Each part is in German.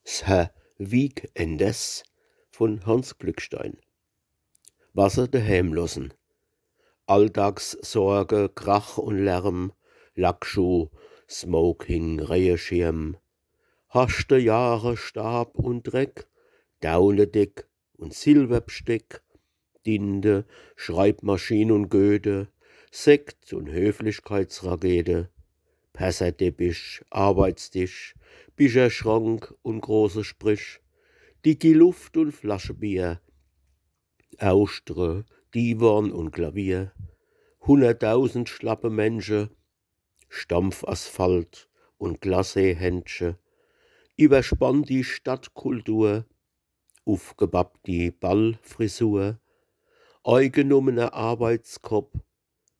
'S Weekendes von Hans Glückstein. Wasser daheim lassen. Alltagssorge, Krach und Lärm, Lackschuh, Smoking, Regenschirm. Haschte Jahre Stab und Dreck, Daunendeck und Silberbesteck, Dinte, Schreibmaschin und Goethe, Sekt und Höflichkeitsrakete, Perserteppich, Arbeitstisch, Bücherschrank und große Sprich, dicke Luft und Flaschebier, Austre, Divan und Klavier, 100.000 schlappe Menschen, Stampfasphalt und Glacéhändchen, überspannt die Stadtkultur, aufgebappt die Ballfrisur, eingenommener Arbeitskopf,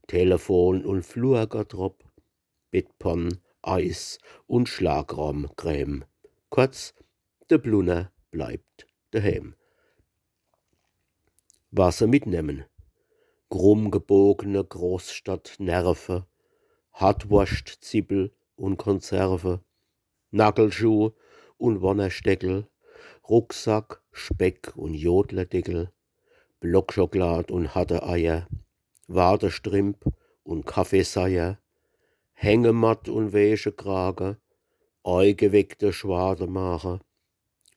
Telefon und Flurgarderob, Bettpann, Eis und Schlagraumcreme. Kurz, der Blunner bleibt daheim. Wasser mitnehmen. Krumm gebogene Großstadtnerven, Hartwurst, Zippel und Konserve, Nagelschuh und Wannersteckel, Rucksack, Speck und Jodlerdeckel, Blockschokolade und harte Eier, Watestrimp und Kaffeeseier, Hängematt und Wäschekrage, eingeweckte Schwademacher,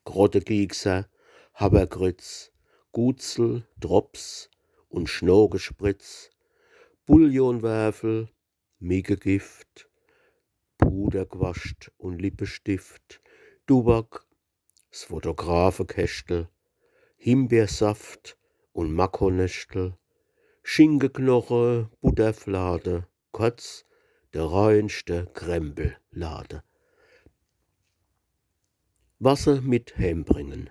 Grottegiekser, Habergrütz, Gutzel, Drops und Schnogespritz, Bouillonwürfel, Miggegift, Puderquast und Lippenstift, Tubak, das Fotografenkästel, Himbeersaft und Makonästel, Schinkeknochen, Butterflade, kurz der reinste Krempellade. Wasser mit heimbringen.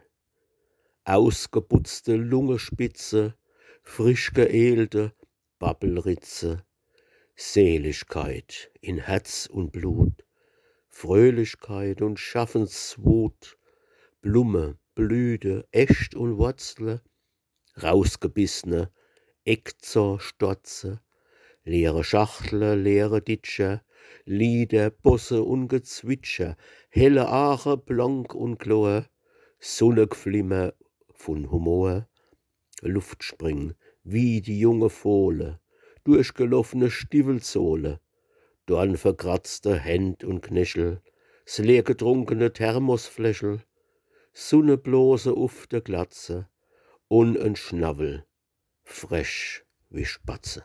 Ausgeputzte Lungenspitze, frisch geelte Babbelritze, Seligkeit in Herz und Blut, Fröhlichkeit und Schaffenswut, Blume, Blüte, Echt und Wurzel, rausgebissene Eckzer, Stotze, leere Schachtle, leere Ditscher, Lieder, Bosse und Gezwitscher, helle Ache, blank und Chlor, Sonnegflimmer von Humor, Luftspring wie die junge Fohle, durchgelaufene Stiefelsohle, dornverkratzte Händ und Knöchel, s leer getrunkene Thermosfläschel, Sonneblose auf der Glatze und ein Schnabel, fresh wie Spatze.